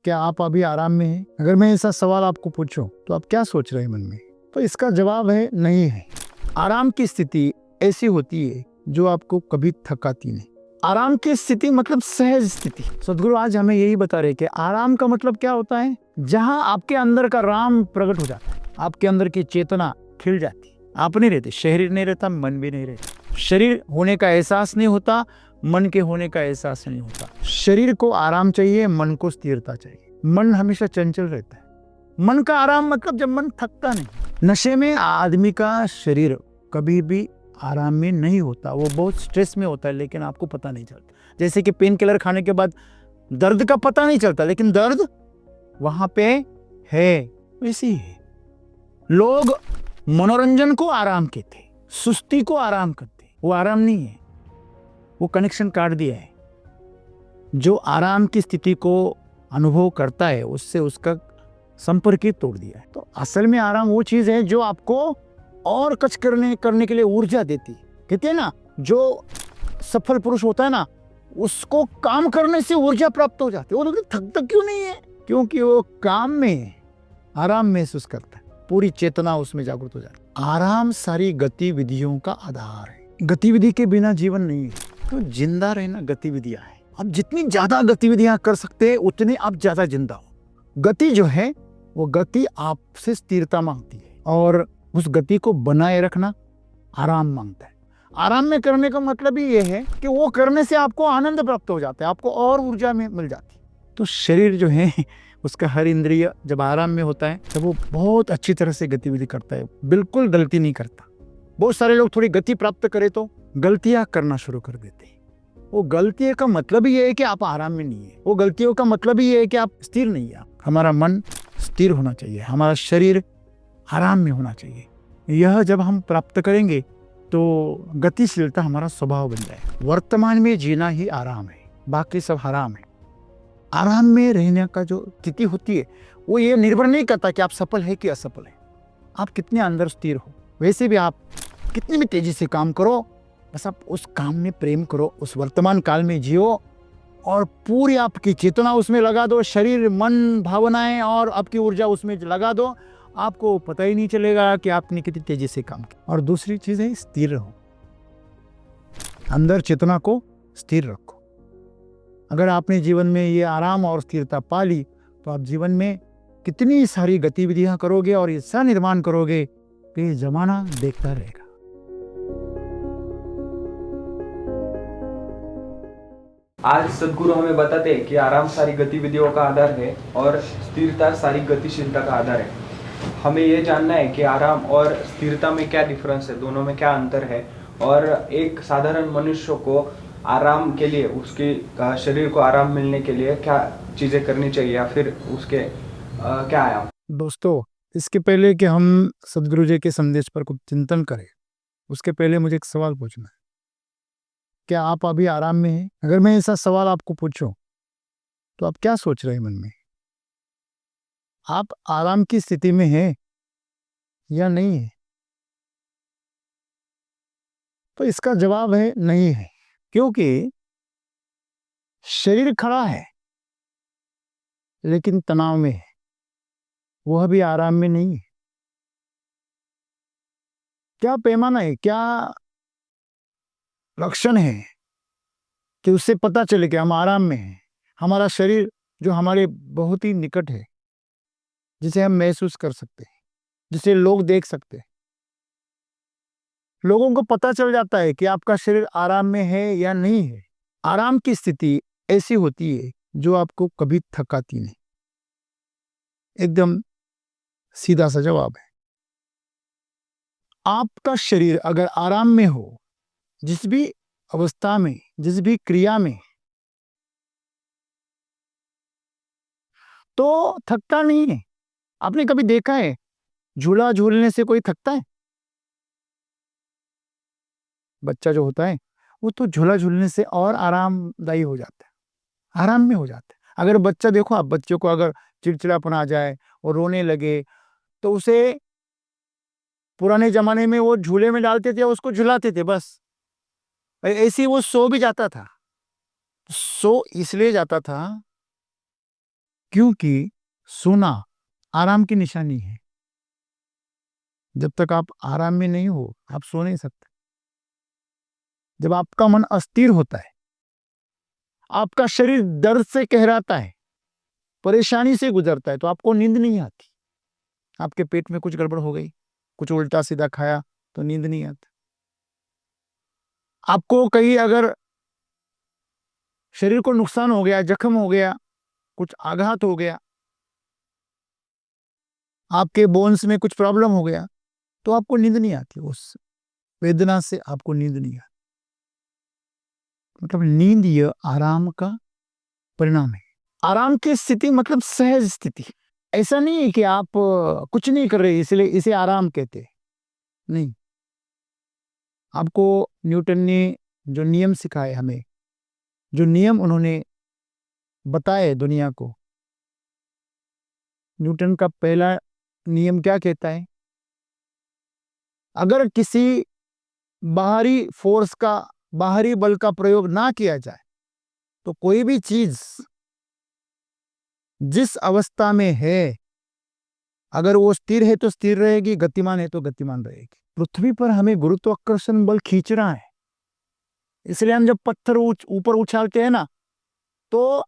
क्या आप अभी आराम में हैं? अगर मैं ऐसा सवाल आपको पूछूं तो आप क्या सोच रहे हैं मन में? तो इसका जवाब है नहीं है। आराम की स्थिति ऐसी होती है जो आपको कभी थकाती नहीं। आराम की स्थिति मतलब सहज स्थिति। सदगुरु आज हमें यही बता रहे कि आराम का मतलब क्या होता है? जहां आपके अंदर का राम प्रकट हो जाता है, आपके अंदर की चेतना खिल जाती है। आप नहीं रहते, शरीर नहीं रहता, मन भी नहीं रहता। शरीर होने का एहसास नहीं होता, मन के होने का एहसास नहीं होता। शरीर को आराम चाहिए, मन को स्थिरता चाहिए। मन हमेशा चंचल रहता है। मन का आराम मतलब जब मन थकता नहीं। नशे में आदमी का शरीर कभी भी आराम में नहीं होता, वो बहुत स्ट्रेस में होता है, लेकिन आपको पता नहीं चलता। जैसे कि पेन किलर खाने के बाद दर्द का पता नहीं चलता, लेकिन दर्द वहां पे है। वैसे ही है, लोग मनोरंजन को आराम कहते, सुस्ती को आराम करते। वो आराम नहीं है, वो कनेक्शन काट दिया है। जो आराम की स्थिति को अनुभव करता है उससे उसका संपर्क ही तोड़ दिया है। तो असल में आराम वो चीज है जो आपको और कुछ करने के लिए ऊर्जा देती है। कहते हैं ना, जो सफल पुरुष होता है ना, उसको काम करने से ऊर्जा प्राप्त हो जाती है। वो लोग थकता क्यों नहीं है? क्योंकि वो काम में आराम महसूस करता है, पूरी चेतना उसमें जागृत हो जाती है। आराम सारी गतिविधियों का आधार है। गतिविधि के बिना जीवन नहीं है। तो जिंदा रहना गतिविधियां है। आप जितनी ज्यादा गतिविधियां कर सकते हैं उतने आप ज्यादा जिंदा हो। गति जो है वो गति आपसे स्थिरता मांगती है, और उस गति को बनाए रखना आराम मांगता है। आराम में करने का मतलब ही ये है कि वो करने से आपको आनंद प्राप्त हो जाता है, आपको और ऊर्जा में मिल जाती है। तो शरीर जो है उसका हर इंद्रिय जब आराम में होता है तब वो बहुत अच्छी तरह से गतिविधि करता है, बिल्कुल गलती नहीं करता। बहुत सारे लोग थोड़ी गति प्राप्त करे तो गलतियां करना शुरू कर देते हैं। वो गलतियों का मतलब ही ये है कि आप आराम में नहीं है। वो गलतियों का मतलब ही ये है कि आप स्थिर नहीं है। हमारा मन स्थिर होना चाहिए, हमारा शरीर आराम में होना चाहिए। यह जब हम प्राप्त करेंगे तो गतिशीलता हमारा स्वभाव बन जाए। वर्तमान में जीना ही आराम है, बाकी सब हराम है। आराम में रहने का जो स्थिति होती है वो ये निर्भर नहीं करता कि आप सफल है कि असफल है, आप कितने अंदर स्थिर हो। वैसे भी आप कितनी भी तेजी से काम करो, बस आप उस काम में प्रेम करो, उस वर्तमान काल में जियो और पूरी आपकी चेतना उसमें लगा दो। शरीर, मन, भावनाएं और आपकी ऊर्जा उसमें लगा दो। आपको पता ही नहीं चलेगा कि आपने कितनी तेजी से काम किया। और दूसरी चीज है, स्थिर रहो। अंदर चेतना को स्थिर रखो। अगर आपने जीवन में ये आराम और स्थिरता पा ली तो आप जीवन में कितनी सारी गतिविधियां करोगे और ऐसा निर्माण करोगे कि जमाना देखता रहेगा। आज सदगुरु हमें बताते हैं कि आराम सारी गतिविधियों का आधार है और स्थिरता सारी गतिशीलता का आधार है। हमें ये जानना है कि आराम और स्थिरता में क्या डिफरेंस है, दोनों में क्या अंतर है, और एक साधारण मनुष्य को आराम के लिए, उसके शरीर को आराम मिलने के लिए क्या चीज़ें करनी चाहिए, या फिर उसके क्या आयाम। दोस्तों, इसके पहले कि हम सदगुरु जी के संदेश पर कुछ चिंतन करें, उसके पहले मुझे एक सवाल पूछना है। क्या आप अभी आराम में हैं? अगर मैं ऐसा सवाल आपको पूछूं तो आप क्या सोच रहे हैं मन में? आप आराम की स्थिति में हैं या नहीं है? तो इसका जवाब है नहीं है। क्योंकि शरीर खड़ा है लेकिन तनाव में है, वह भी आराम में नहीं है। क्या पैमाना है, क्या लक्षण है कि उससे पता चले कि हम आराम में हैं? हमारा शरीर जो हमारे बहुत ही निकट है, जिसे हम महसूस कर सकते हैं, जिसे लोग देख सकते हैं। लोगों को पता चल जाता है कि आपका शरीर आराम में है या नहीं है। आराम की स्थिति ऐसी होती है जो आपको कभी थकाती नहीं। एकदम सीधा सा जवाब है। आपका शरीर अगर आराम में हो, जिस भी अवस्था में, जिस भी क्रिया में, तो थकता नहीं है। आपने कभी देखा है झूला झूलने से कोई थकता है? बच्चा जो होता है वो तो झूला झूलने से और आरामदायी हो जाता है, आराम में हो जाता है। अगर बच्चा, देखो आप बच्चों को, अगर चिड़चिड़ापन आ जाए और रोने लगे तो उसे पुराने जमाने में वो झूले में डालते थे, उसको झुलाते थे, बस ऐसे ही वो सो भी जाता था। सो इसलिए जाता था क्योंकि सोना आराम की निशानी है। जब तक आप आराम में नहीं हो आप सो नहीं सकते। जब आपका मन अस्थिर होता है, आपका शरीर दर्द से कहराता है, परेशानी से गुजरता है, तो आपको नींद नहीं आती। आपके पेट में कुछ गड़बड़ हो गई, कुछ उल्टा सीधा खाया तो नींद नहीं आती। आपको कहीं अगर शरीर को नुकसान हो गया, जख्म हो गया, कुछ आघात हो गया, आपके बोन्स में कुछ प्रॉब्लम हो गया, तो आपको नींद नहीं आती। उस वेदना से आपको नींद नहीं आती। मतलब नींद यह आराम का परिणाम है। आराम की स्थिति मतलब सहज स्थिति। ऐसा नहीं है कि आप कुछ नहीं कर रहे इसलिए इसे आराम कहते हैं। नहीं, आपको न्यूटन ने जो नियम सिखाए, हमें जो नियम उन्होंने बताए दुनिया को, न्यूटन का पहला नियम क्या कहता है? अगर किसी बाहरी फोर्स का, बाहरी बल का प्रयोग ना किया जाए तो कोई भी चीज जिस अवस्था में है, अगर वो स्थिर है तो स्थिर रहेगी, गतिमान है तो गतिमान रहेगी। पृथ्वी पर हमें गुरुत्वाकर्षण बल खींच रहा है, इसलिए हम जब पत्थर ऊपर उछालते हैं ना, तो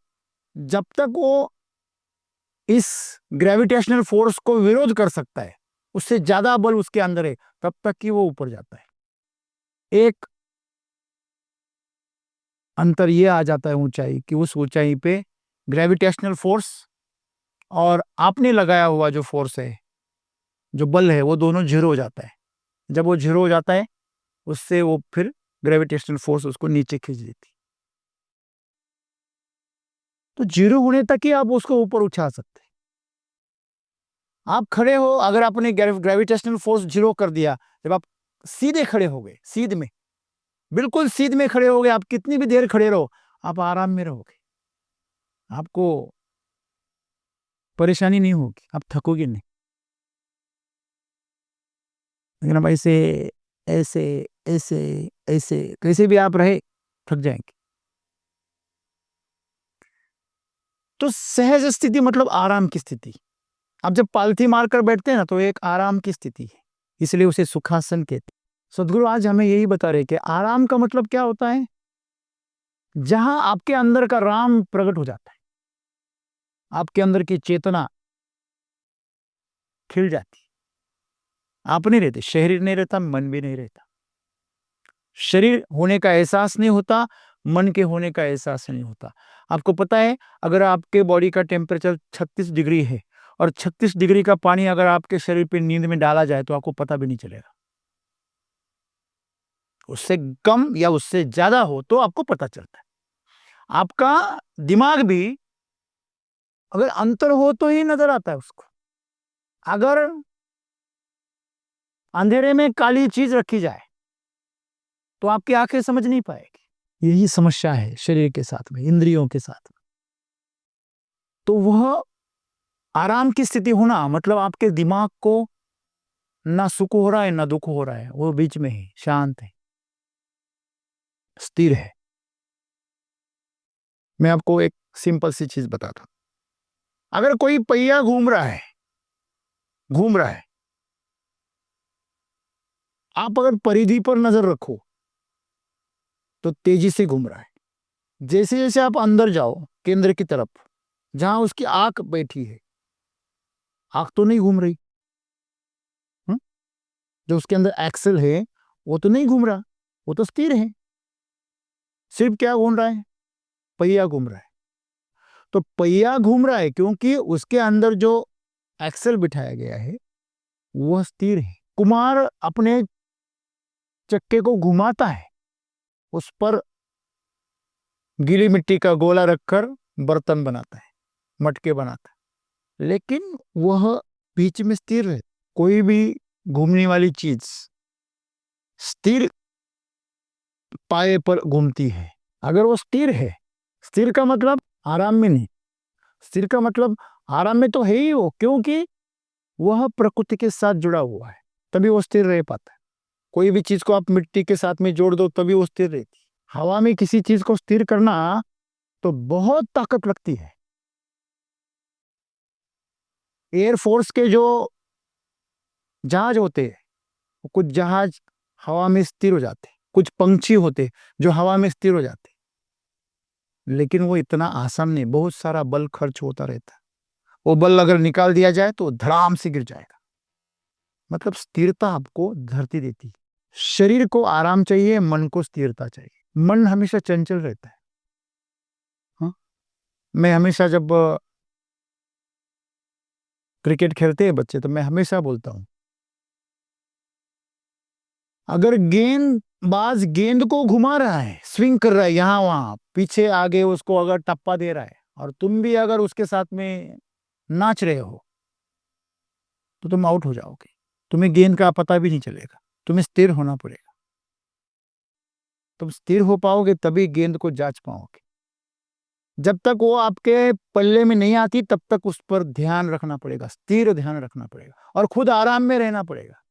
जब तक वो इस ग्रेविटेशनल फोर्स को विरोध कर सकता है, उससे ज्यादा बल उसके अंदर है, तब तक कि वो ऊपर जाता है। एक अंतर यह आ जाता है ऊंचाई कि उस ऊंचाई पे ग्रेविटेशनल फोर्स और आपने लगाया हुआ जो फोर्स है, जो बल है, वो दोनों जीरो हो जाता है। जब वो जीरो हो जाता है, उससे वो फिर ग्रेविटेशनल फोर्स उसको नीचे खींच देती। तो जीरो होने तक ही आप उसको ऊपर उछाल सकते हैं। आप खड़े हो, अगर आपने ग्रेविटेशनल फोर्स जीरो कर दिया, जब आप सीधे खड़े हो गए, सीध में, बिल्कुल सीध में खड़े हो गए, आप कितनी भी देर खड़े रहो, आप आराम में रहोगे, आपको परेशानी नहीं होगी, आप थकोगे नहीं। लेकिन अब ऐसे ऐसे ऐसे ऐसे कैसे भी आप रहे, थक जाएंगे। तो सहज स्थिति मतलब आराम की स्थिति। आप जब पालथी मारकर बैठते हैं ना, तो एक आराम की स्थिति है, इसलिए उसे सुखासन कहते हैं। सदगुरु आज हमें यही बता रहे कि आराम का मतलब क्या होता है? जहां आपके अंदर का राम प्रकट हो जाता है, आपके अंदर की चेतना खिल जाती। आप नहीं रहते, शरीर नहीं रहता, मन भी नहीं रहता। शरीर होने का एहसास नहीं होता, मन के होने का एहसास नहीं होता। आपको पता है, अगर आपके बॉडी का टेम्परेचर 36 डिग्री है और 36 डिग्री का पानी अगर आपके शरीर पे नींद में डाला जाए तो आपको पता भी नहीं चलेगा। उससे कम या उससे ज्यादा हो तो आपको पता चलता है। आपका दिमाग भी अगर अंतर हो तो ही नजर आता है उसको। अगर अंधेरे में काली चीज रखी जाए तो आपकी आंखें समझ नहीं पाएगी। यही समस्या है शरीर के साथ में, इंद्रियों के साथ में। तो वह आराम की स्थिति होना मतलब आपके दिमाग को ना सुख हो रहा है ना दुख हो रहा है, वो बीच में है, शांत है, स्थिर है। मैं आपको एक सिंपल सी चीज बताता हूं। अगर कोई पहिया घूम रहा है, आप अगर परिधि पर नजर रखो तो तेजी से घूम रहा है। जैसे जैसे आप अंदर जाओ केंद्र की तरफ, जहां उसकी आंख बैठी है, आंख तो नहीं घूम रही। हम्म? जो उसके अंदर एक्सल है वो तो नहीं घूम रहा, वो तो स्थिर है। सिर्फ क्या घूम रहा है? पहिया घूम रहा है। तो पहिया घूम रहा है क्योंकि उसके अंदर जो एक्सल बिठाया गया है वह स्थिर है। कुम्हार अपने चक्के को घुमाता है, उस पर गीली मिट्टी का गोला रखकर बर्तन बनाता है, मटके बनाता है, लेकिन वह बीच में स्थिर है। कोई भी घूमने वाली चीज स्थिर पाए पर घूमती है। अगर वो स्थिर है, स्थिर का मतलब आराम में नहीं, स्थिर का मतलब आराम में तो है ही वो, क्योंकि वह प्रकृति के साथ जुड़ा हुआ है, तभी वो स्थिर रह पाता है। कोई भी चीज को आप मिट्टी के साथ में जोड़ दो तभी वो स्थिर रहती है। हवा में किसी चीज को स्थिर करना तो बहुत ताकत लगती है, एयरफोर्स के जो जहाज होते हैं, वो कुछ जहाज हवा में स्थिर हो जाते, कुछ पंछी होते जो हवा में स्थिर हो जाते, लेकिन वो इतना आसान नहीं, बहुत सारा बल खर्च होता रहता है। वो बल अगर निकाल दिया जाए तो धड़ाम से गिर जाएगा। मतलब स्थिरता आपको धरती देती है। शरीर को आराम चाहिए, मन को स्थिरता चाहिए। मन हमेशा चंचल रहता है। हाँ? मैं हमेशा जब क्रिकेट खेलते हैं बच्चे, तो मैं हमेशा बोलता हूं, अगर गेंदबाज गेंद को घुमा रहा है, स्विंग कर रहा है यहां वहां पीछे आगे, उसको अगर टप्पा दे रहा है और तुम भी अगर उसके साथ में नाच रहे हो, तो तुम आउट हो जाओगे। तुम्हें गेंद का पता भी नहीं चलेगा। तुम्हें स्थिर होना पड़ेगा। तुम स्थिर हो पाओगे तभी गेंद को जांच पाओगे। जब तक वो आपके पल्ले में नहीं आती, तब तक उस पर ध्यान रखना पड़ेगा, स्थिर ध्यान रखना पड़ेगा और खुद आराम में रहना पड़ेगा।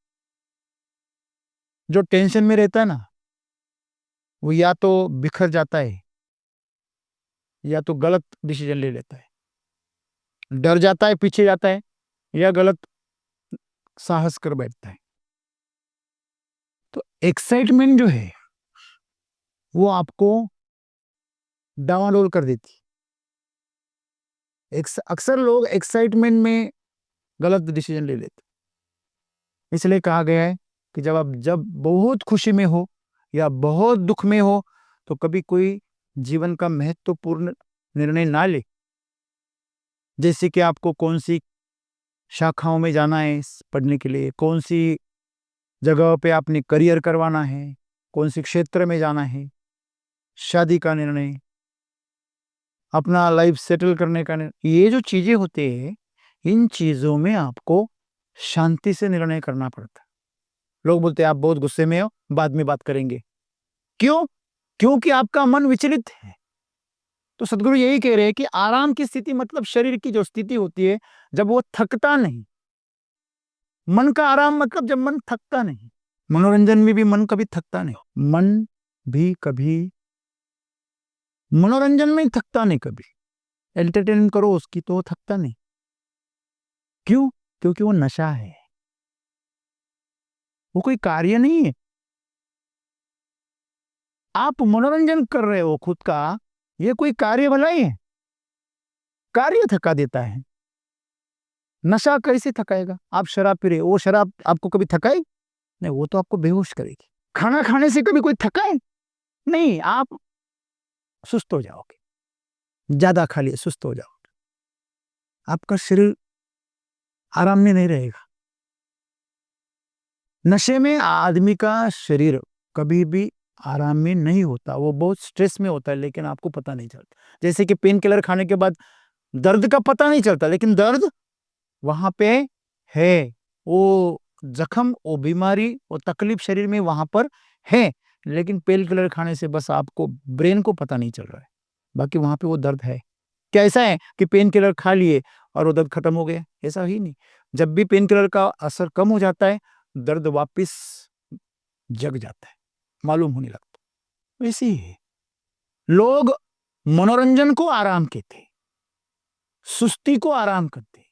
जो टेंशन में रहता है ना, वो या तो बिखर जाता है या तो गलत डिसीजन ले लेता है, डर जाता है, पीछे जाता है, या गलत साहस कर बैठता है। तो एक्साइटमेंट जो है वो आपको डावाडोल कर देती है। अक्सर लोग एक्साइटमेंट में गलत डिसीजन ले लेते। इसलिए कहा गया है कि जब बहुत खुशी में हो या बहुत दुख में हो, तो कभी कोई जीवन का महत्वपूर्ण निर्णय ना ले। जैसे कि आपको कौन सी शाखाओं में जाना है पढ़ने के लिए, कौन सी जगह पे आपने करियर करवाना है, कौन सी क्षेत्र में जाना है, शादी का निर्णय, अपना लाइफ सेटल करने का निर्णय, ये जो चीजें होते हैं, इन चीजों में आपको शांति से निर्णय करना पड़ता है। लोग बोलते हैं आप बहुत गुस्से में हो, बाद में बात करेंगे। क्यों? क्योंकि आपका मन विचलित है। तो सदगुरु यही कह रहे हैं कि आराम की स्थिति मतलब शरीर की जो स्थिति होती है जब वो थकता नहीं। मन का आराम मतलब जब मन थकता नहीं। मनोरंजन में भी मन कभी थकता नहीं। मन भी कभी मनोरंजन में थकता नहीं। कभी एंटरटेनमेंट करो उसकी तो वो थकता नहीं। क्यों? क्योंकि वो नशा है, वो कोई कार्य नहीं है। आप मनोरंजन कर रहे हो खुद का, ये कोई कार्य भलाई है? कार्य थका देता है। नशा कैसे थकाएगा? आप शराब पी रहे हो, वो शराब आपको कभी थकाए? नहीं, वो तो आपको बेहोश करेगी। खाना खाने से कभी कोई थकाए? नहीं, आप सुस्त हो जाओगे। ज्यादा खा लिए सुस्त हो जाओगे, आपका शरीर आराम में नहीं रहेगा। नशे में आदमी का शरीर कभी भी आराम में नहीं होता, वो बहुत स्ट्रेस में होता है, लेकिन आपको पता नहीं चलता। जैसे कि पेन किलर खाने के बाद दर्द का पता नहीं चलता, लेकिन दर्द वहां पे है। वो जख्म, वो बीमारी, वो तकलीफ शरीर में वहां पर है, लेकिन पेन किलर खाने से बस आपको ब्रेन को पता नहीं चल रहा है, बाकी वहां पे वो दर्द है। क्या ऐसा है कि पेन किलर खा लिए और वो दर्द खत्म हो गया? ऐसा ही नहीं। जब भी पेन किलर का असर कम हो जाता है, दर्द वापिस जग जाता है, मालूम होने लगता है। ऐसे ही है। लोग मनोरंजन को आराम कहते हैं, सुस्ती को आराम करते हैं।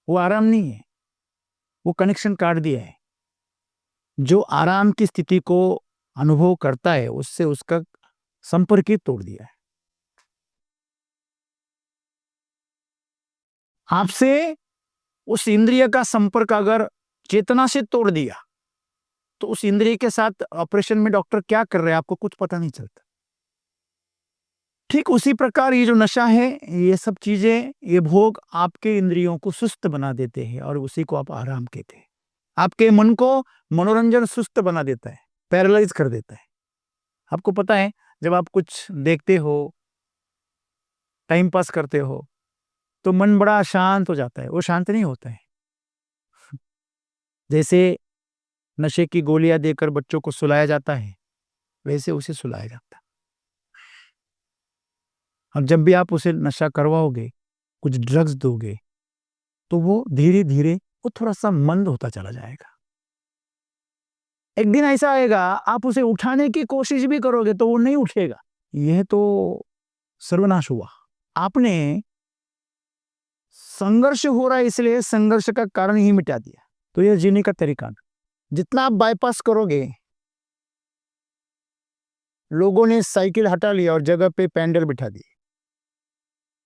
वो आराम नहीं है, वो कनेक्शन काट दिया है। जो आराम की स्थिति को अनुभव करता है, उससे उसका संपर्क ही तोड़ दिया है। आपसे उस इंद्रिय का संपर्क अगर चेतना से तोड़ दिया, तो उस इंद्रिय के साथ ऑपरेशन में डॉक्टर क्या कर रहे हैं आपको कुछ पता नहीं चलता। ठीक उसी प्रकार ये जो नशा है, ये सब चीजें, ये भोग आपके इंद्रियों को सुस्त बना देते हैं और उसी को आप आराम कहते हैं। आपके मन को मनोरंजन सुस्त बना देता है, पैरालाइज कर देता है। आपको पता है, जब आप कुछ देखते हो, टाइम पास करते हो, तो मन बड़ा शांत हो जाता है। वो शांत नहीं होता है। जैसे नशे की गोलियां देकर बच्चों को सुलाया जाता है, वैसे उसे सुलाया जाता है। अब जब भी आप उसे नशा करवाओगे, कुछ ड्रग्स दोगे, तो वो धीरे धीरे वो थोड़ा सा मंद होता चला जाएगा। एक दिन ऐसा आएगा, आप उसे उठाने की कोशिश भी करोगे तो वो नहीं उठेगा। यह तो सर्वनाश हुआ। आपने संघर्ष हो रहा है इसलिए संघर्ष का कारण ही मिटा दिया। तो यह जीने का तरीका। जितना आप बाईपास करोगे, लोगों ने साइकिल हटा लिया और जगह पे पैडल बिठा दिए,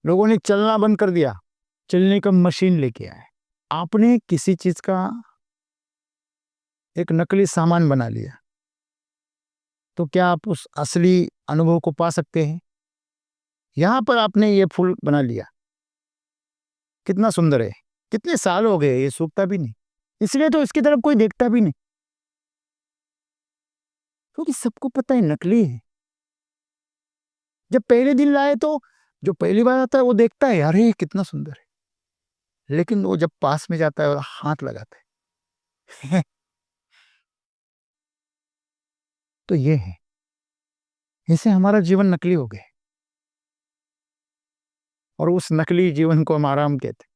लोगों ने चलना बंद कर दिया, चलने का मशीन लेके आए, आपने किसी चीज का एक नकली सामान बना लिया, तो क्या आप उस असली अनुभव को पा सकते हैं? यहां पर आपने ये फूल बना लिया, कितना सुंदर है, कितने साल हो गए, ये सूखता भी नहीं, इसलिए तो इसकी तरफ कोई देखता भी नहीं, क्योंकि सबको पता है नकली है। जब पहले दिन लाए तो जो पहली बार आता है वो देखता है, अरे कितना सुंदर है, लेकिन वो जब पास में जाता है और हाथ लगाता है तो ये है, इसे हमारा जीवन नकली हो गया, और उस नकली जीवन को हम आराम कहते हैं।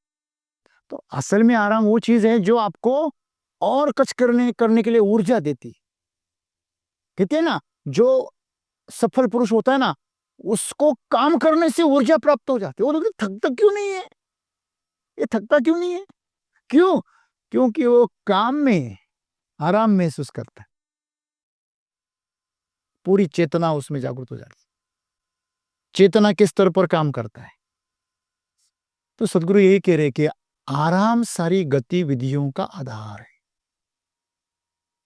तो असल में आराम वो चीज है जो आपको और कुछ करने के लिए ऊर्जा देती है। कहते हैं ना, जो सफल पुरुष होता है ना, उसको काम करने से ऊर्जा प्राप्त हो जाती है। वो लोग थकता क्यों नहीं है, ये थकता क्यों नहीं है? क्यों? क्योंकि वो काम में आराम महसूस करता है, पूरी चेतना उसमें जागृत हो जाती है, चेतना के स्तर पर काम करता है। तो सदगुरु यही कह रहे कि आराम सारी गतिविधियों का आधार है।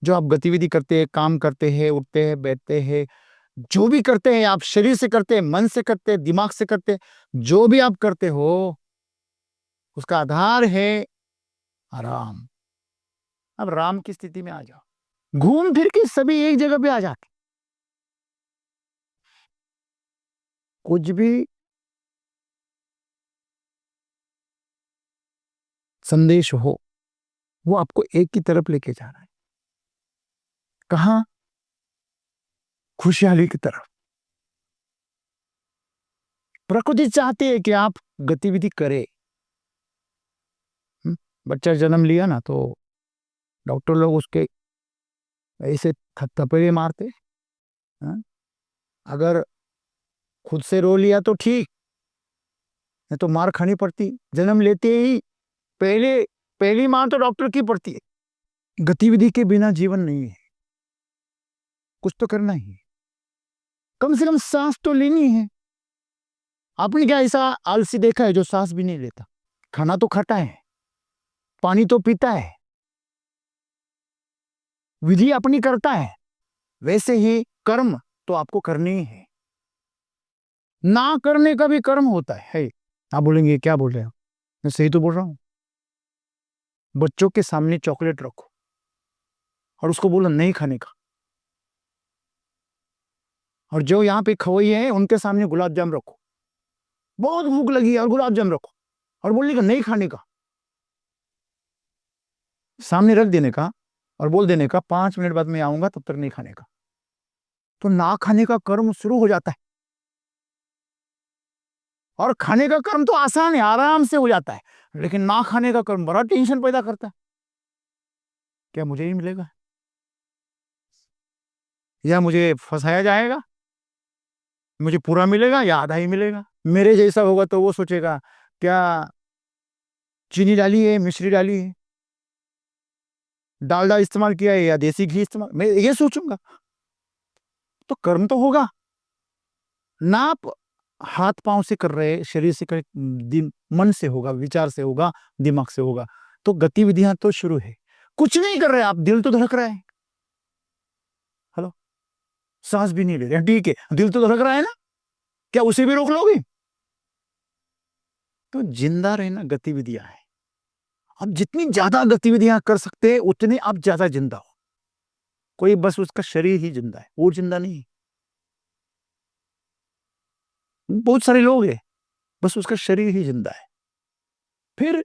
जो आप गतिविधि करते हैं, काम करते हैं, उठते हैं, बैठते हैं, जो भी करते हैं, आप शरीर से करते हैं, मन से करते हैं, दिमाग से करते हैं, जो भी आप करते हो उसका आधार है आराम। अब राम की स्थिति में आ जाओ, घूम फिर के सभी एक जगह पे आ जाते, कुछ भी संदेश हो वो आपको एक की तरफ लेके जा रहा है। कहां? खुशहाली की तरफ। प्रकृति चाहती है कि आप गतिविधि करें। बच्चा जन्म लिया ना तो डॉक्टर लोग उसके ऐसे थप्पड़े मारते। हाँ? अगर खुद से रो लिया तो ठीक, नहीं तो मार खानी पड़ती। जन्म लेते ही पहली मार तो डॉक्टर की पड़ती है। गतिविधि के बिना जीवन नहीं है, कुछ तो करना ही है, कम से कम सांस तो लेनी है। आपने क्या ऐसा आलसी देखा है जो सांस भी नहीं लेता? खाना तो खाता है, पानी तो पीता है, विधि अपनी करता है, वैसे ही कर्म तो आपको करनी ही है। ना करने का भी कर्म होता है। आप बोलेंगे क्या बोल रहे हो? मैं सही तो बोल रहा हूं। बच्चों के सामने चॉकलेट रखो और उसको बोलो नहीं खाने का, और जो यहाँ पे खवैये है उनके सामने गुलाब जाम रखो, बहुत भूख लगी है और गुलाब जाम रखो, और बोलने का नहीं खाने का, सामने रख देने का और बोल देने का 5 मिनट बाद मैं आऊंगा तब तक नहीं खाने का। तो ना खाने का कर्म शुरू हो जाता है। और खाने का कर्म तो आसान है, आराम से हो जाता है, लेकिन ना खाने का कर्म बड़ा टेंशन पैदा करता है। क्या मुझे ही मिलेगा, या मुझे फंसाया जाएगा, मुझे पूरा मिलेगा या आधा ही मिलेगा? मेरे जैसा होगा तो वो सोचेगा क्या चीनी डाली है, मिश्री डाली है, डालडा इस्तेमाल किया है या देसी घी इस्तेमाल, मैं ये सोचूंगा। तो कर्म तो होगा ना, आप हाथ पांव से कर रहे, शरीर से कर, मन से होगा, विचार से होगा, दिमाग से होगा। तो गतिविधियां तो शुरू है। कुछ नहीं कर रहे आप, दिल तो धड़क रहा है। हेलो, सांस भी नहीं ले रहे, ठीक है, दिल तो धड़क रहा है ना, क्या उसे भी रोक लोगे? तो जिंदा रहना गतिविधियां है। आप जितनी ज्यादा गतिविधियां कर सकते हैं उतने आप ज्यादा जिंदा हो। कोई बस उसका शरीर ही जिंदा है, वो जिंदा नहीं। बहुत सारे लोग हैं बस उसका शरीर ही जिंदा है। फिर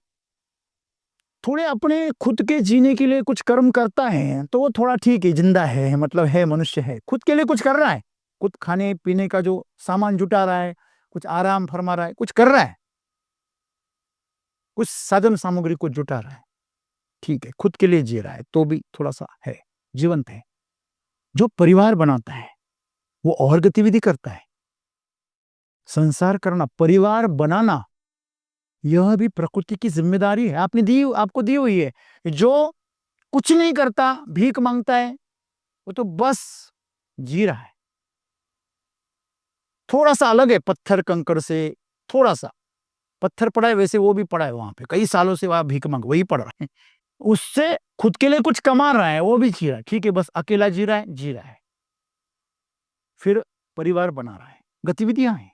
थोड़े अपने खुद के जीने के लिए कुछ कर्म करता है तो वो थोड़ा ठीक है, जिंदा है, मतलब है, मनुष्य है, खुद के लिए कुछ कर रहा है, खुद खाने पीने का जो सामान जुटा रहा है, कुछ आराम फरमा रहा है, कुछ कर रहा है, कुछ साधन सामग्री को जुटा रहा है, ठीक है, खुद के लिए जी रहा है, तो भी थोड़ा सा है, जीवंत है। जो परिवार बनाता है वो और गतिविधि करता है। संसार करना, परिवार बनाना, यह भी प्रकृति की जिम्मेदारी है, आपको दी हुई है। जो कुछ नहीं करता, भीख मांगता है, वो तो बस जी रहा है। थोड़ा सा अलग है पत्थर कंकड़ से, थोड़ा सा पत्थर पड़ा है, वैसे वो भी पड़ा है वहां पे, कई सालों से वहां भीख मांग वही पड़ रहा है। उससे खुद के लिए कुछ कमा रहा है, वो भी जी रहा है, ठीक है, बस अकेला जी रहा है, फिर परिवार बना रहा है, गतिविधियां हैं।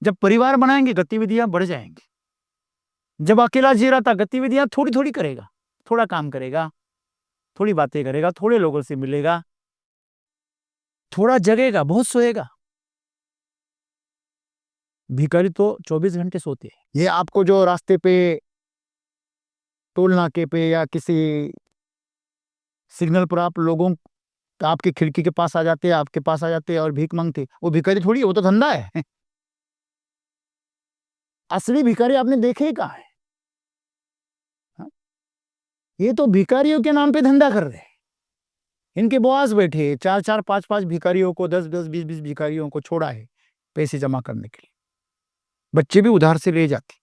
जब परिवार बनाएंगे गतिविधियां बढ़ जाएंगी। जब अकेला जी रहा था, गतिविधियां थोड़ी थोड़ी करेगा, थोड़ा काम करेगा, थोड़ी बातें करेगा, थोड़े लोगों से मिलेगा, थोड़ा जगेगा, बहुत सोएगा। भिखारी तो 24 घंटे सोते हैं। ये आपको जो रास्ते पे, टोल नाके पे या किसी सिग्नल पर आप लोगों आपकी खिड़की के पास आ जाते हैं, आपके पास आ जाते हैं और भीख मांगते, वो भिखारी थोड़ी है, वो तो धंधा है। असली भिखारी आपने देखे ही कहाँ है? हाँ? ये तो भिखारियों के नाम पे धंधा कर रहे हैं। इनके बॉस बैठे 4-4, 5-5 भिखारियों को, 10-10, 20-20 भिखारियों को छोड़ा है पैसे जमा करने के लिए। बच्चे भी उधार से ले जाते।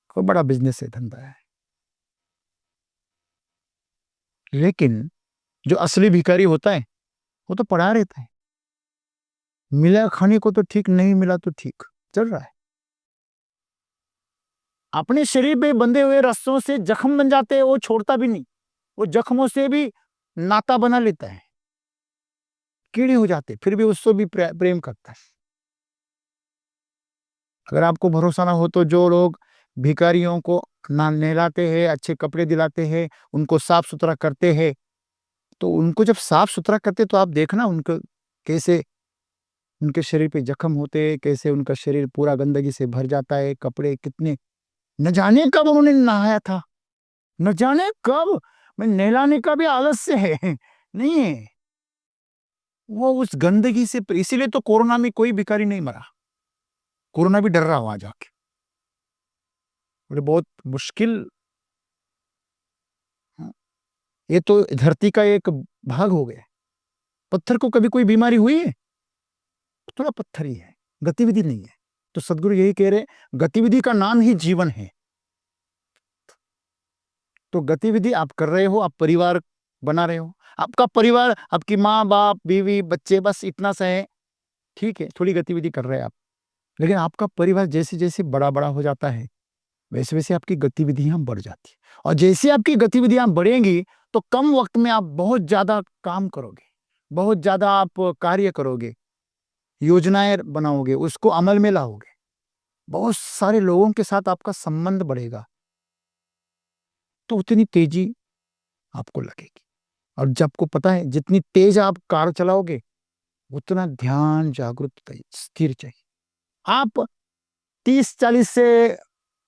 कोई बड़ा बिजनेस है, धंधा है। लेकिन जो असली भिखारी होता है, वो तो पड़ा रहता है। मिला खाने को तो ठीक, नहीं मिला तो ठीक, चल रहा है। अपने शरीर पे बंधे हुए रस्सों से जख्म बन जाते हैं, वो छोड़ता भी नहीं, वो जख्मों से भी नाता बना लेता है। कीड़े हो जाते, फिर भी उससे भी प्रेम करता है। अगर आपको भरोसा ना हो तो जो लोग भिखारियों को ना नहलाते हैं, अच्छे कपड़े दिलाते हैं, उनको साफ सुथरा करते हैं, तो उनको जब साफ सुथरा करते तो आप देखना उनको कैसे उनके शरीर पे जख्म होते हैं, कैसे उनका शरीर पूरा गंदगी से भर जाता है, कपड़े कितने, न जाने कब उन्होंने नहाया था, न जाने कब। मैं नहलाने का भी आलस्य है नहीं है, वो उस गंदगी से। इसीलिए तो कोरोना में कोई भिखारी नहीं मरा, कोरोना भी डर रहा वहां जाके। बोले बहुत मुश्किल। हाँ, ये तो धरती का एक भाग हो गया। पत्थर को कभी कोई बीमारी हुई है? थोड़ा पत्थर ही है, गतिविधि नहीं है। तो सदगुरु यही कह रहे, गतिविधि का नाम ही जीवन है। तो गतिविधि आप कर रहे हो, आप परिवार बना रहे हो, आपका परिवार, आपकी माँ बाप बीवी बच्चे, बस इतना सा है, ठीक है, थोड़ी गतिविधि कर रहे हैं आप। लेकिन आपका परिवार जैसे जैसे बड़ा बड़ा हो जाता है, वैसे वैसे आपकी गतिविधियां बढ़ जाती है। और जैसे आपकी गतिविधियां बढ़ेंगी, तो कम वक्त में आप बहुत ज्यादा काम करोगे, बहुत ज्यादा आप कार्य करोगे, योजनाएं बनाओगे, उसको अमल में लाओगे, बहुत सारे लोगों के साथ आपका संबंध बढ़ेगा, तो उतनी तेजी आपको लगेगी। और जब आपको पता है जितनी तेज आप कार चलाओगे, उतना ध्यान जागरूक स्थिर चाहिए। आप 30-40 से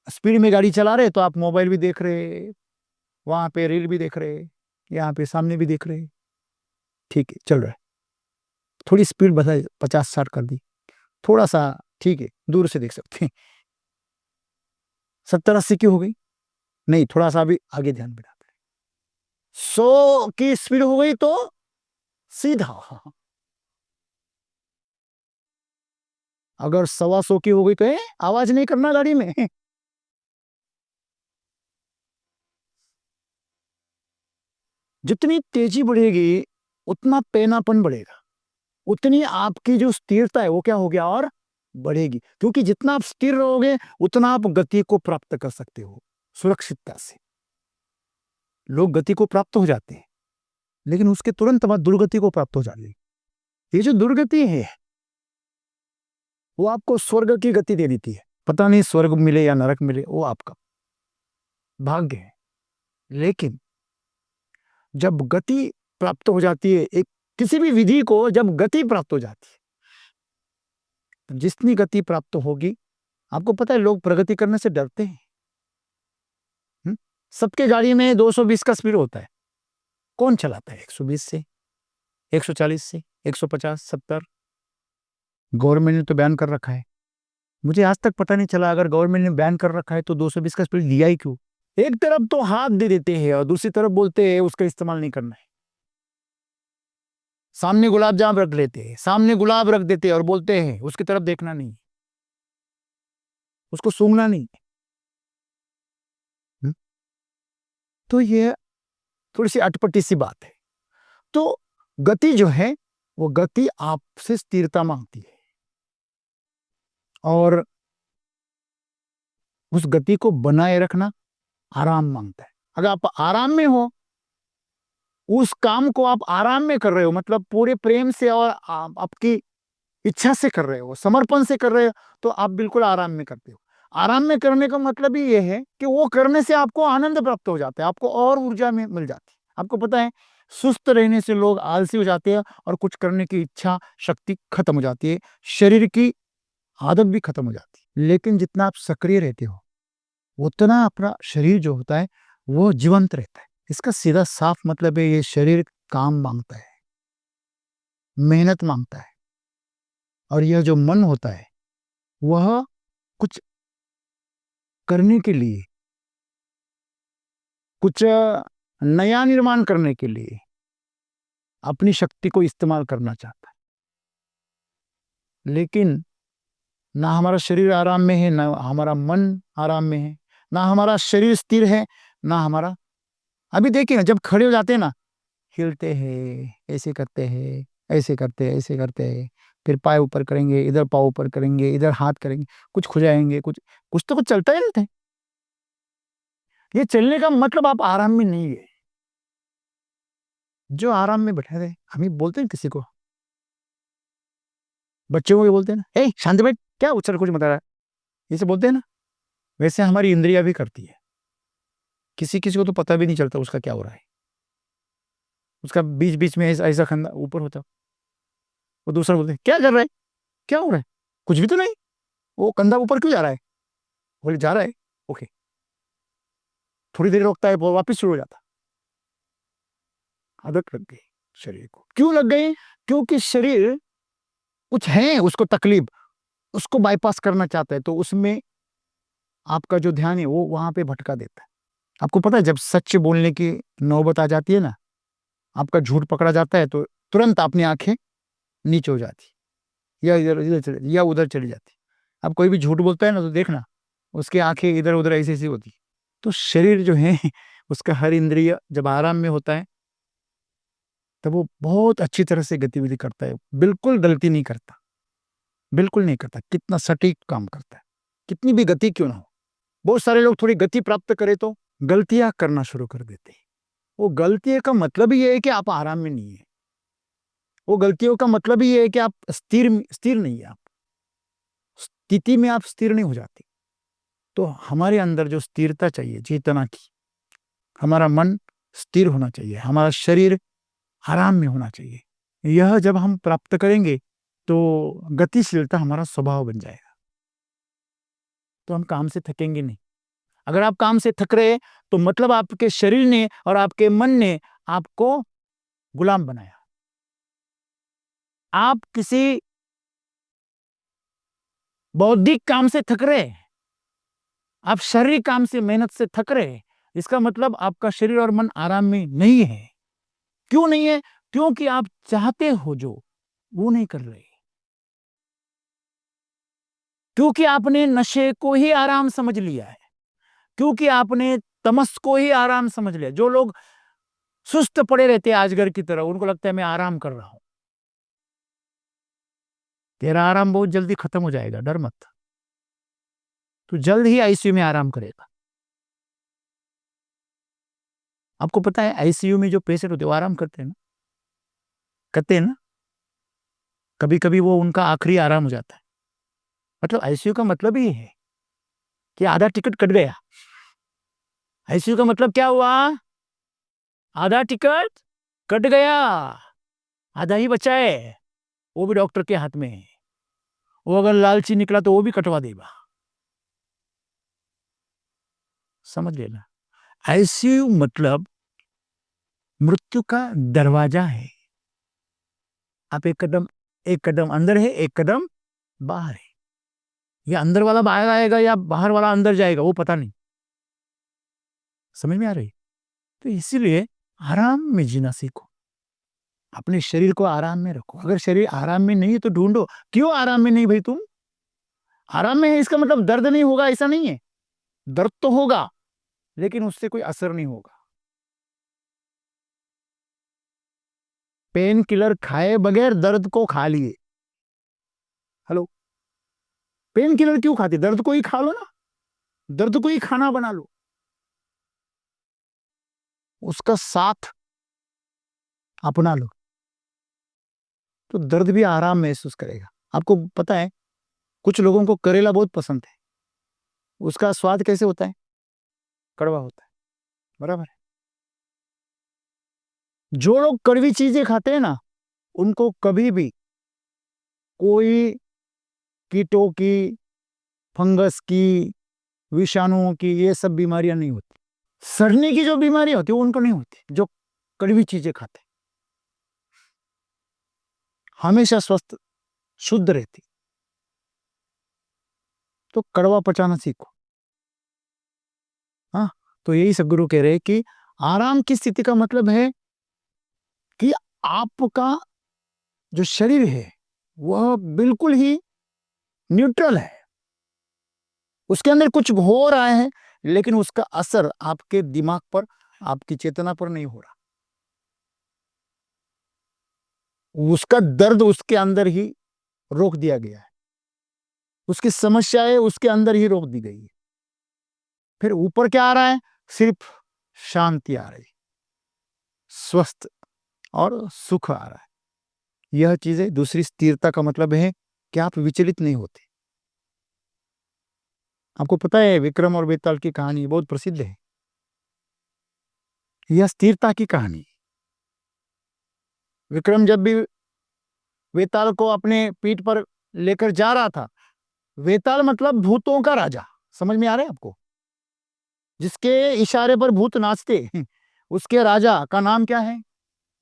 स्पीड में गाड़ी चला रहे, तो आप मोबाइल भी देख रहे, वहां पे रील भी देख रहे, यहाँ पे सामने भी देख रहे, ठीक है, चल रहा है। थोड़ी स्पीड बढ़ा, 50-60 कर दी, थोड़ा सा, ठीक है, दूर से देख सकते हैं। 70-80 की हो गई, नहीं, थोड़ा सा भी आगे ध्यान बढ़ाते हैं। 100 की स्पीड हो गई तो सीधा, अगर 125 की हो गई तो आवाज नहीं करना गाड़ी में। जितनी तेजी बढ़ेगी, उतना पैनापन बढ़ेगा, उतनी आपकी जो स्थिरता है वो क्या हो गया, और बढ़ेगी। क्योंकि जितना आप स्थिर रहोगे, उतना आप गति को प्राप्त कर सकते हो सुरक्षितता से। लोग गति को प्राप्त हो जाते हैं, लेकिन उसके तुरंत बाद दुर्गति को प्राप्त हो जाती है। ये जो दुर्गति है, वो आपको स्वर्ग की गति दे देती है। पता नहीं स्वर्ग मिले या नरक मिले, वो आपका भाग्य है। लेकिन जब गति प्राप्त हो जाती है, एक किसी भी विधि को जब गति प्राप्त हो जाती है, तो जितनी गति प्राप्त होगी, आपको पता है लोग प्रगति करने से डरते हैं। सबके गाड़ी में 220 का स्पीड होता है, कौन चलाता है 120 से, 140 से, 150, 70? गवर्नमेंट ने तो बैन कर रखा है। मुझे आज तक पता नहीं चला, अगर गवर्नमेंट ने बैन कर रखा है तो 220 का स्पीड दिया ही क्यों? एक तरफ तो हाथ दे देते हैं और दूसरी तरफ बोलते हैं उसका इस्तेमाल नहीं करना है। सामने गुलाब जाम रख लेते हैं, सामने गुलाब रख देते हैं और बोलते हैं उसकी तरफ देखना नहीं। उसको सूंघना नहीं है। तो ये थोड़ी सी अटपटी सी बात है। तो गति जो है वो गति आपसे स्थिरता मांगती है और उस गति को बनाए रखना आराम मांगता है। अगर आप आराम में हो, उस काम को आप आराम में कर रहे हो, मतलब पूरे प्रेम से और आपकी इच्छा से कर रहे हो, समर्पण से कर रहे हो, तो आप बिल्कुल आराम में करते हो। आराम में करने का मतलब ही ये है कि वो करने से आपको आनंद प्राप्त हो जाता है, आपको और ऊर्जा में मिल जाती है। आपको पता है, सुस्त रहने से लोग आलसी हो जाते हैं और कुछ करने की इच्छा शक्ति खत्म हो जाती है, शरीर की आदत भी खत्म हो जाती है। लेकिन जितना आप सक्रिय रहते हो उतना अपना शरीर जो होता है वो जीवंत रहता है। इसका सीधा साफ मतलब है, ये शरीर काम मांगता है, मेहनत मांगता है, और यह जो मन होता है वह कुछ करने के लिए, कुछ नया निर्माण करने के लिए अपनी शक्ति को इस्तेमाल करना चाहता है। लेकिन ना हमारा शरीर आराम में है, ना हमारा मन आराम में है, ना हमारा शरीर स्थिर है, ना हमारा। अभी देखिए ना, जब खड़े हो जाते हैं ना, हिलते हैं, ऐसे करते हैं, ऐसे करते हैं, ऐसे करते हैं, फिर पाय ऊपर करेंगे, इधर पाँव ऊपर करेंगे, इधर हाथ करेंगे, कुछ खुजाएंगे, कुछ कुछ तो कुछ चलता ही रहता है। ये चलने का मतलब आप आराम में नहीं है। जो आराम में बैठे रहे, हम ही बोलते हैं किसी को, बच्चों को भी बोलते हैं ना, ए शांति बैठ, क्या उछल कुछ मत रहा है, इसे बोलते हैं ना। वैसे हमारी इंद्रिया भी करती है। किसी किसी को तो पता भी नहीं चलता उसका क्या हो रहा है, उसका बीच बीच में ऐसा ऐसा खंदा ऊपर होता है। वो दूसरा बोलते हैं, क्या कर रहा है, क्या हो रहा है, कुछ भी तो नहीं, वो कंधा ऊपर क्यों जा रहा है, बोले जा रहा है, ओके। थोड़ी देर रोकता है, वो वापस शुरू हो जाता। आदत लग गई शरीर को। क्यों लग गई? क्योंकि शरीर कुछ है, उसको तकलीफ, उसको बाईपास करना चाहता है, तो उसमें आपका जो ध्यान है वो वहां पे भटका देता है। आपको पता है, जब सच बोलने की नौबत आ जाती है ना, आपका झूठ पकड़ा जाता है, तो तुरंत अपनी आंखें नीचे हो जाती, या इधर इधर चली, या उधर चली जाती। अब कोई भी झूठ बोलता है ना, तो देखना उसकी आंखें इधर उधर ऐसी ऐसी होती। तो शरीर जो है उसका हर इंद्रिय जब आराम में होता है तब वो बहुत अच्छी तरह से गतिविधि करता है, बिल्कुल गलती नहीं करता, बिल्कुल नहीं करता, कितना सटीक काम करता है, कितनी भी गति क्यों ना हो। बहुत सारे लोग थोड़ी गति प्राप्त करें तो गलतियां करना शुरू कर देते हैं। वो गलतियों का मतलब ही ये है कि आप आराम में नहीं है। वो गलतियों का मतलब ही ये है कि आप स्थिर स्थिर नहीं है, आप स्थिति में आप स्थिर नहीं हो जाते। तो हमारे अंदर जो स्थिरता चाहिए, चेतना की, हमारा मन स्थिर होना चाहिए, हमारा शरीर आराम में होना चाहिए। यह जब हम प्राप्त करेंगे तो गतिशीलता हमारा स्वभाव बन जाएगा, तो हम काम से थकेंगे नहीं। अगर आप काम से थक रहे हैं तो मतलब आपके शरीर ने और आपके मन ने आपको गुलाम बनाया। आप किसी बौद्धिक काम से थक रहे हैं, आप शारीरिक काम से मेहनत से थक रहे हैं, इसका मतलब आपका शरीर और मन आराम में नहीं है। क्यों नहीं है? क्योंकि आप चाहते हो जो वो नहीं कर रहे, क्योंकि आपने नशे को ही आराम समझ लिया है, क्योंकि आपने तमस को ही आराम समझ लिया। जो लोग सुस्त पड़े रहते हैं आजगर की तरह, उनको लगता है मैं आराम कर रहा हूं। तेरा आराम बहुत जल्दी खत्म हो जाएगा, डर मत। तू जल्द ही आईसीयू में आराम करेगा। आपको पता है आईसीयू में जो पेशेंट होते हैं वो आराम करते हैं ना, करते हैं ना। कभी कभी वो उनका आखिरी आराम हो जाता है। मतलब आईसीयू का मतलब ही है कि आधा टिकट कट गया। आईसीयू का मतलब क्या हुआ? आधा टिकट कट गया, आधा ही बचा है, वो भी डॉक्टर के हाथ में है। वो अगर लालची निकला तो वो भी कटवा देगा, समझ लेना। आईसीयू मतलब मृत्यु का दरवाजा है। आप एक कदम अंदर है, एक कदम बाहर है। या अंदर वाला बाहर आएगा या बाहर वाला अंदर जाएगा, वो पता नहीं। समझ में आ रही? तो इसीलिए आराम में जीना सीखो, अपने शरीर को आराम में रखो। अगर शरीर आराम में नहीं है तो ढूंढो, क्यों आराम में नहीं भाई तुम? आराम में है इसका मतलब दर्द नहीं होगा ऐसा नहीं है, दर्द तो होगा लेकिन उससे कोई असर नहीं होगा। पेन किलर खाए बगैर दर्द को खा लिए। हेलो, पेन किलर क्यों खाते? दर्द को ही खा लो ना, दर्द को ही खाना बना लो, उसका साथ अपना लो, तो दर्द भी आराम महसूस करेगा। आपको पता है कुछ लोगों को करेला बहुत पसंद है, उसका स्वाद कैसे होता है? कड़वा होता है, बराबर है। जो लोग कड़वी चीजें खाते हैं ना, उनको कभी भी कोई कीटों की, फंगस की, विषाणुओं की ये सब बीमारियां नहीं होती। सड़ने की जो बीमारियां होती है वो उनको नहीं होती, जो कड़वी चीजें खाते हैं। हमेशा स्वस्थ शुद्ध रहती। तो कड़वा पचाना सीखो। हाँ, तो यही सदगुरु कह रहे हैं कि आराम की स्थिति का मतलब है कि आपका जो शरीर है वह बिल्कुल ही न्यूट्रल है, उसके अंदर कुछ हो रहा है लेकिन उसका असर आपके दिमाग पर, आपकी चेतना पर नहीं हो रहा। उसका दर्द उसके अंदर ही रोक दिया गया है, उसकी समस्याएं उसके अंदर ही रोक दी गई है। फिर ऊपर क्या आ रहा है? सिर्फ शांति आ रही, स्वस्थ और सुख आ रहा है। यह चीजें दूसरी स्थिरता का मतलब है कि आप विचलित नहीं होते। आपको पता है विक्रम और बेताल की कहानी बहुत प्रसिद्ध है। यह स्थिरता की कहानी। विक्रम जब भी वेताल को अपने पीठ पर लेकर जा रहा था, वेताल मतलब भूतों का राजा, समझ में आ रहा है आपको? जिसके इशारे पर भूत नाचते उसके राजा का नाम क्या है?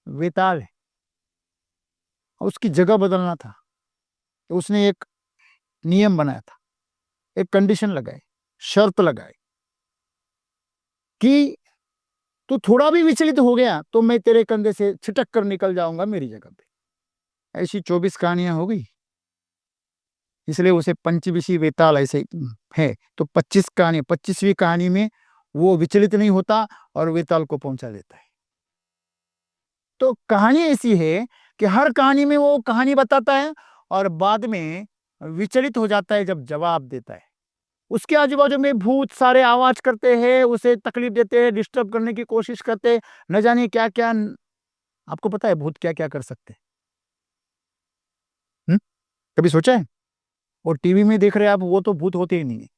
वेताल है। और उसकी जगह बदलना था तो उसने एक नियम बनाया था, एक कंडीशन लगाई, शर्त लगाई कि तू थोड़ा भी विचलित हो गया तो मैं तेरे कंधे से छिटक कर निकल जाऊंगा मेरी जगह पे। ऐसी 24 कहानियां हो गई, इसलिए उसे पंचविशी वेताल ऐसे है। तो 25 कहानी, 25वीं कहानी में वो विचलित नहीं होता और वेताल को पहुंचा देता है। तो कहानी ऐसी है कि हर कहानी में वो कहानी बताता है और बाद में विचलित हो जाता है जब जवाब देता है। उसके आजू बाजू में भूत सारे आवाज करते हैं, उसे तकलीफ देते हैं, डिस्टर्ब करने की कोशिश करते हैं, न जाने क्या क्या। आपको पता है भूत क्या क्या कर सकते हैं? कभी सोचा है? और टीवी में देख रहे हैं आप, वो तो भूत होते ही नहीं है,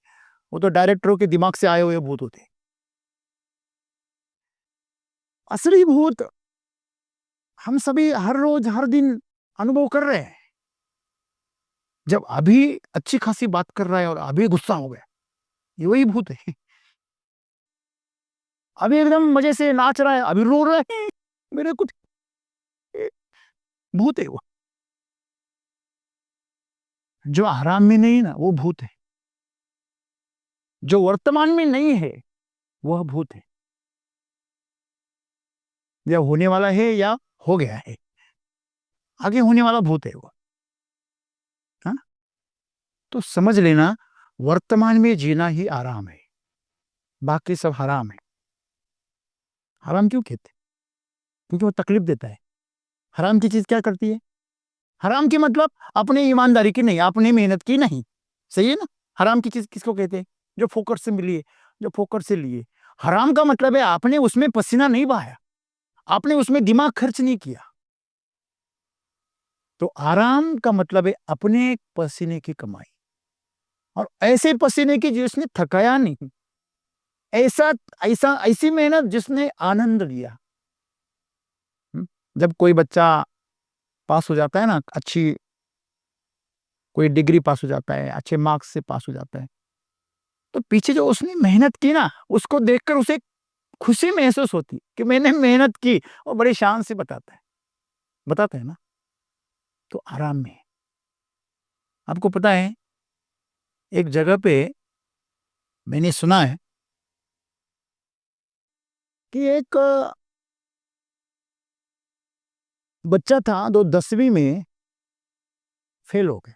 वो तो डायरेक्टरों के दिमाग से आए हुए भूत होते हैं। असली भूत हम सभी हर रोज हर दिन अनुभव कर रहे हैं। जब अभी अच्छी खासी बात कर रहा है और अभी गुस्सा हो गया, ये वही भूत है। अभी एकदम मजे से नाच रहा है, अभी रो रहा है, मेरे कुछ, भूत है वो। जो आराम में नहीं ना वो भूत है, जो वर्तमान में नहीं है वह भूत है, या होने वाला है या हो गया है, आगे होने वाला भूत है वो। हाँ? तो समझ लेना, वर्तमान में जीना ही आराम है, बाकी सब हराम है। हराम क्यों कहते? क्योंकि वो तकलीफ देता है। हराम की चीज क्या करती है? हराम की मतलब अपनी ईमानदारी की नहीं, अपनी मेहनत की नहीं, सही है ना? हराम की चीज किसको कहते हैं? जो फोकट से मिली है, जो फोकट से लिए। हराम का मतलब है आपने उसमें पसीना नहीं बहाया, आपने उसमें दिमाग खर्च नहीं किया। तो आराम का मतलब है अपने पसीने की कमाई, और ऐसे पसीने की जिसने थकाया नहीं, ऐसा ऐसा ऐसी मेहनत जिसने आनंद लिया। हम्म? जब कोई बच्चा पास हो जाता है ना, अच्छी कोई डिग्री पास हो जाता है, अच्छे मार्क्स से पास हो जाता है, तो पीछे जो उसने मेहनत की ना, उसको देखकर उसे खुशी महसूस होती कि मैंने मेहनत की, और बड़ी शान से बताता है ना। तो आराम में, आपको पता है एक जगह पे मैंने सुना है कि एक बच्चा था जो 10वीं में फेल हो गया।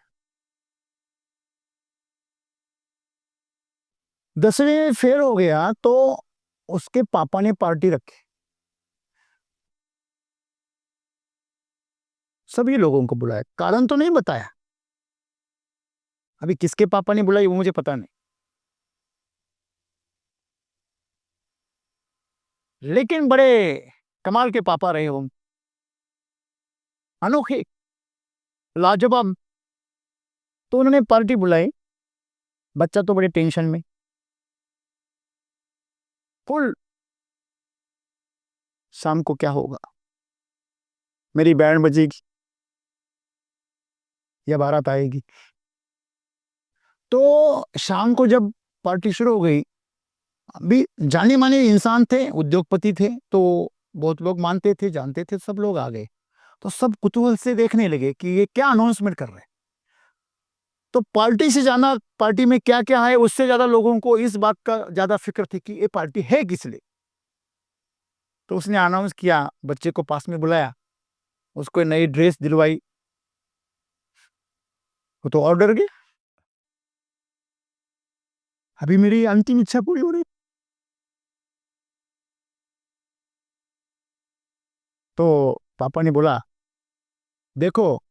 10वीं में फेल हो गया तो उसके पापा ने पार्टी रखी, सभी लोगों को बुलाया, कारण तो नहीं बताया। अभी किसके पापा ने बुलाई वो मुझे पता नहीं, लेकिन बड़े कमाल के पापा रहे वो, अनोखे, लाजवाब। तो उन्होंने पार्टी बुलाई, बच्चा तो बड़े टेंशन में, फुल। शाम को क्या होगा, मेरी बैंड बजेगी या बारात आएगी। तो शाम को जब पार्टी शुरू हो गई, अभी जाने माने इंसान थे, उद्योगपति थे, तो बहुत लोग मानते थे, जानते थे, सब लोग आ गए। तो सब कुतूहल से देखने लगे कि ये क्या अनाउंसमेंट कर रहे हैं। तो पार्टी से जाना, पार्टी में क्या क्या है, उससे ज्यादा लोगों को इस बात का ज्यादा फिक्र थी कि ये पार्टी है किस लिए। तो उसने अनाउंस किया, बच्चे को पास में बुलाया, उसको नई ड्रेस दिलवाई, वो तो और डर गए। अभी मेरी अंतिम इच्छा पूरी हो रही। तो पापा ने बोला, देखो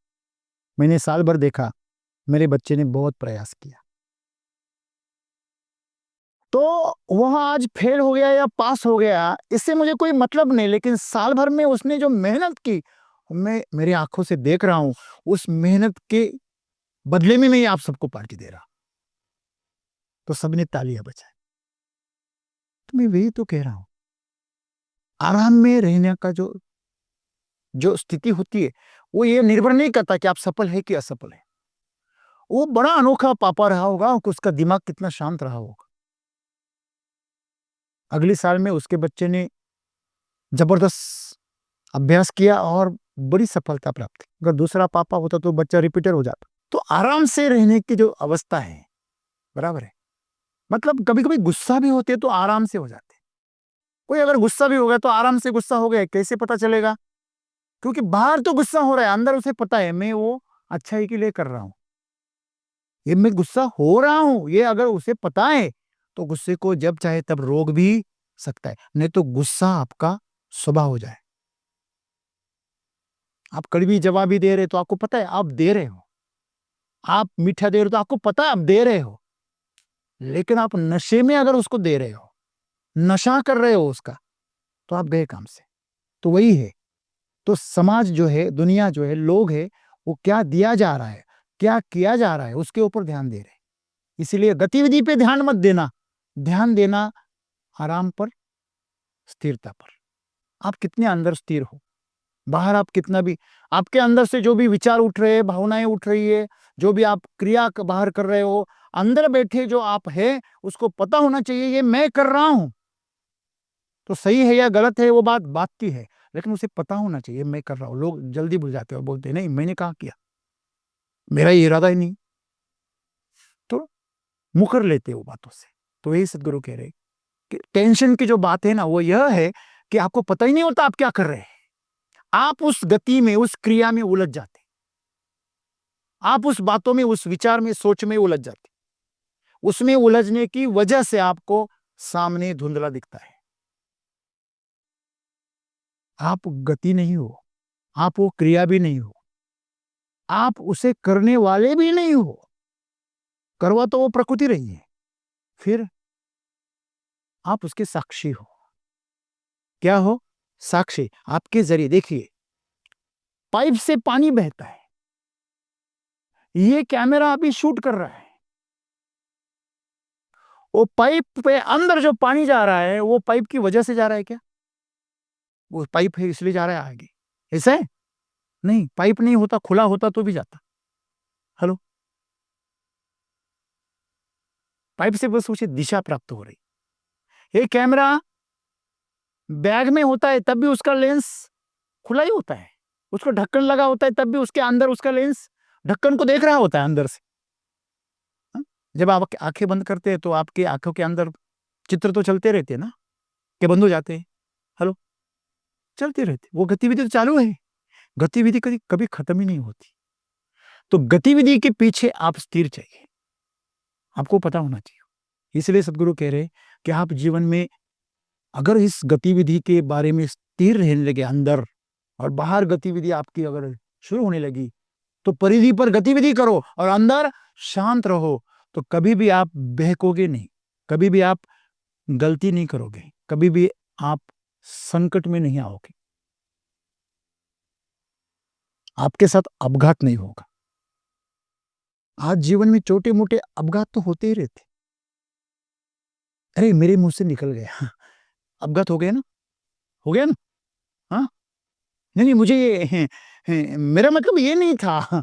मैंने साल भर देखा, मेरे बच्चे ने बहुत प्रयास किया, तो वह आज फेल हो गया या पास हो गया इससे मुझे कोई मतलब नहीं, लेकिन साल भर में उसने जो मेहनत की, मैं मेरी आंखों से देख रहा हूं, उस मेहनत के बदले में मैं आप सबको पार्टी दे रहा। तो सबने तालियां बजाई। तो मैं वही तो कह रहा हूं, आराम में रहने का जो जो स्थिति होती है, वो ये निर्भर नहीं करता कि आप सफल है कि असफल है। वो बड़ा अनोखा पापा रहा होगा, उसका दिमाग कितना शांत रहा होगा। अगले साल में उसके बच्चे ने जबरदस्त अभ्यास किया और बड़ी सफलता प्राप्त की। अगर दूसरा पापा होता तो बच्चा रिपीटर हो जाता। तो आराम से रहने की जो अवस्था है, बराबर है। मतलब कभी कभी गुस्सा भी होते तो आराम से हो जाते। कोई अगर गुस्सा भी हो गया तो आराम से गुस्सा हो गया कैसे पता चलेगा? क्योंकि बाहर तो गुस्सा हो रहा है, अंदर उसे पता है मैं वो अच्छाई के लिए कर रहा हूं, ये मैं गुस्सा हो रहा हूं, ये अगर उसे पता है तो गुस्से को जब चाहे तब रोक भी सकता है। नहीं तो गुस्सा आपका स्वभाव हो जाए। आप कड़वी जवाब भी दे रहे तो आपको पता है आप दे रहे हो, आप मीठा दे रहे हो तो आपको पता है आप दे रहे हो, लेकिन आप नशे में अगर उसको दे रहे हो, नशा कर रहे हो उसका, तो आप गए काम से। तो वही है। तो समाज जो है, दुनिया जो है, लोग है, वो क्या दिया जा रहा है, क्या किया जा रहा है, उसके ऊपर ध्यान दे रहे हैं। इसलिए गतिविधि पे ध्यान मत देना, ध्यान देना आराम पर, स्थिरता पर। आप कितने अंदर स्थिर हो, बाहर आप कितना भी, आपके अंदर से जो भी विचार उठ रहे हैं, भावनाएं उठ रही है, जो भी आप क्रिया बाहर कर रहे हो, अंदर बैठे जो आप है उसको पता होना चाहिए ये मैं कर रहा हूं। तो सही है या गलत है वो बात बात की है, लेकिन उसे पता होना चाहिए मैं कर रहा हूं। लोग जल्दी भूल जाते हो, बोलते नहीं मैंने कहा किया, मेरा ये इरादा ही नहीं, तो मुकर लेते हो बातों से। तो यही सदगुरु कह रहे कि टेंशन की जो बात है ना वो यह है कि आपको पता ही नहीं होता आप क्या कर रहे हैं। आप उस गति में, उस क्रिया में उलझ जाते, आप उस बातों में, उस विचार में, सोच में उलझ जाते। उसमें उलझने की वजह से आपको सामने धुंधला दिखता है। आप गति नहीं हो, आप वो क्रिया भी नहीं हो, आप उसे करने वाले भी नहीं हो। करवा तो वो प्रकृति रही है, फिर आप उसके साक्षी हो। क्या हो? साक्षी। आपके जरिए देखिए, पाइप से पानी बहता है, ये कैमरा अभी शूट कर रहा है, वो पाइप पे अंदर जो पानी जा रहा है वो पाइप की वजह से जा रहा है क्या? वो पाइप है इसलिए जा रहा है आगे, ऐसा है? नहीं, पाइप नहीं होता, खुला होता तो भी जाता। हेलो, पाइप से बस उसे दिशा प्राप्त हो रही। ये कैमरा बैग में होता है तब भी उसका लेंस खुला ही होता है, उसको ढक्कन लगा होता है तब भी उसके अंदर उसका लेंस ढक्कन को देख रहा होता है अंदर से। हाँ? जब आप आंखें बंद करते हैं तो आपकी आंखों के अंदर चित्र तो चलते रहते हैं ना, कि बंद हो जाते हैं? हेलो, चलते रहते, वो गतिविधि तो चालू है, गतिविधि कभी कभी खत्म ही नहीं होती। तो गतिविधि के पीछे आप स्थिर चाहिए, आपको पता होना चाहिए इसलिए सदगुरु कह रहे कि आप जीवन में अगर इस गतिविधि के बारे में स्थिर रहने लगे अंदर, और बाहर गतिविधि आपकी अगर शुरू होने लगी, तो परिधि पर गतिविधि करो और अंदर शांत रहो, तो कभी भी आप बहकोगे नहीं, कभी भी आप गलती नहीं करोगे, कभी भी आप संकट में नहीं आओगे, आपके साथ अपघात नहीं होगा। आज जीवन में छोटे मोटे अपघात तो होते ही रहते। अरे मेरे मुंह से निकल गया, अपघात हो गया ना, हो गया ना। हाँ, नहीं नहीं, मुझे ये मेरा मतलब ये नहीं था,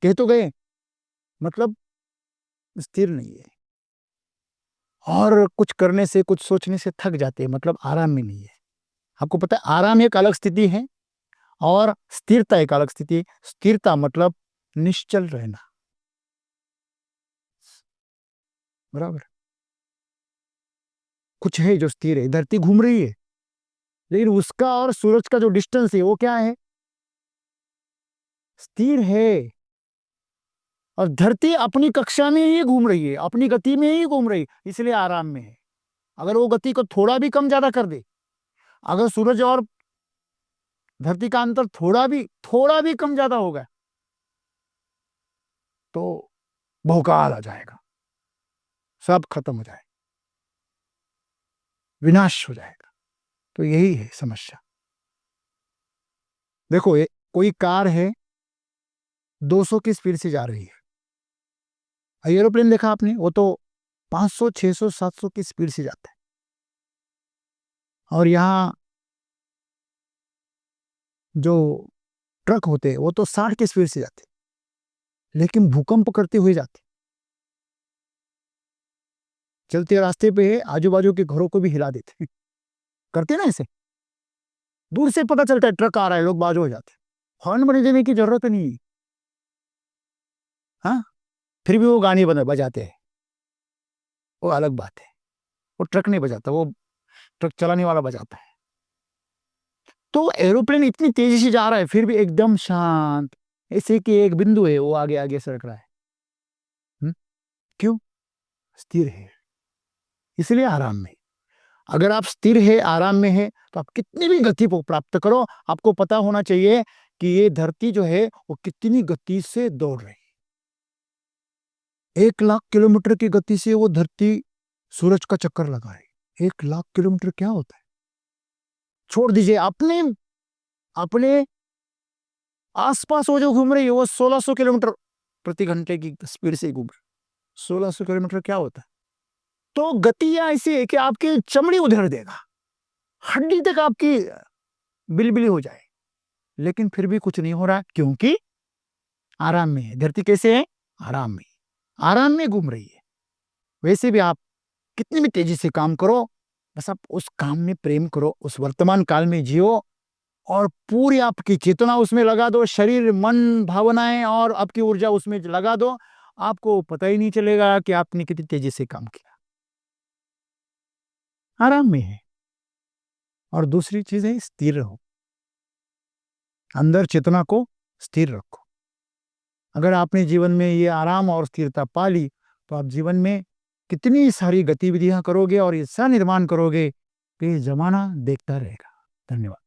कह तो गए, मतलब स्थिर नहीं है, और कुछ करने से, कुछ सोचने से थक जाते हैं, मतलब आराम में नहीं है। आपको पता है आराम एक अलग स्थिति है और स्थिरता एक अलग स्थिति है। स्थिरता मतलब निश्चल रहना, बराबर। कुछ है जो स्थिर है, धरती घूम रही है, लेकिन उसका और सूरज का जो डिस्टेंस है वो क्या है, स्थिर है। और धरती अपनी कक्षा में ही घूम रही है, अपनी गति में ही घूम रही है, इसलिए आराम में है। अगर वो गति को थोड़ा भी कम ज्यादा कर दे, अगर सूरज और धरती का अंतर थोड़ा भी कम ज्यादा होगा, तो भौकाल आ जाएगा, सब खत्म हो जाएगा, विनाश हो जाएगा। तो यही है समस्या। देखो, कोई कार है 200 की स्पीड से जा रही है, एरोप्लेन देखा आपने, वो तो 500, 600, 700 की स्पीड से जाता है, और यहाँ जो ट्रक होते हैं वो तो 60 की स्पीड से जाते, लेकिन भूकंप करते हुए जाते, चलते रास्ते पे आजू बाजू के घरों को भी हिला देते करते ना ऐसे, दूर से पता चलता है ट्रक आ रहा है, लोग बाजू हो जाते, हॉर्न बने देने की जरूरत नहीं। हाँ, फिर भी वो गाने बजाते हैं, वो अलग बात है। वो ट्रक नहीं बजाता, वो ट्रक चलाने वाला बजाता है। तो एरोप्लेन इतनी तेजी से जा रहा है, फिर भी एकदम शांत, ऐसे कि एक बिंदु है वो आगे आगे सरक रहा है। क्यों? स्थिर है, इसलिए आराम में। अगर आप स्थिर है, आराम में है, तो आप कितनी भी गति को प्राप्त करो, आपको पता होना चाहिए कि ये धरती जो है वो कितनी गति से दौड़ रही है। 1 लाख किलोमीटर की गति से वो धरती सूरज का चक्कर लगा रही। 1 लाख किलोमीटर क्या होता है? छोड़ दीजिए, अपने अपने आसपास वो जो घूम रही है वो 1600 किलोमीटर प्रति घंटे की स्पीड से घूम रही। 1600 किलोमीटर क्या होता है? तो गति ऐसी है कि आपकी चमड़ी उधेड़ देगा, हड्डी तक आपकी बिलबिली हो जाए, लेकिन फिर भी कुछ नहीं हो रहा, क्योंकि आराम में है। धरती कैसे है? आराम में, आराम में घूम रही है। वैसे भी आप कितनी भी तेजी से काम करो, बस आप उस काम में प्रेम करो, उस वर्तमान काल में जियो, और पूरी आपकी चेतना उसमें लगा दो, शरीर, मन, भावनाएं और आपकी ऊर्जा उसमें लगा दो, आपको पता ही नहीं चलेगा कि आपने कितनी तेजी से काम किया। आराम में है। और दूसरी चीज है, स्थिर रहो, अंदर चेतना को स्थिर रखो। अगर आपने जीवन में ये आराम और स्थिरता पा ली, तो आप जीवन में कितनी सारी गतिविधियां करोगे और ऐसा निर्माण करोगे कि जमाना देखता रहेगा। धन्यवाद।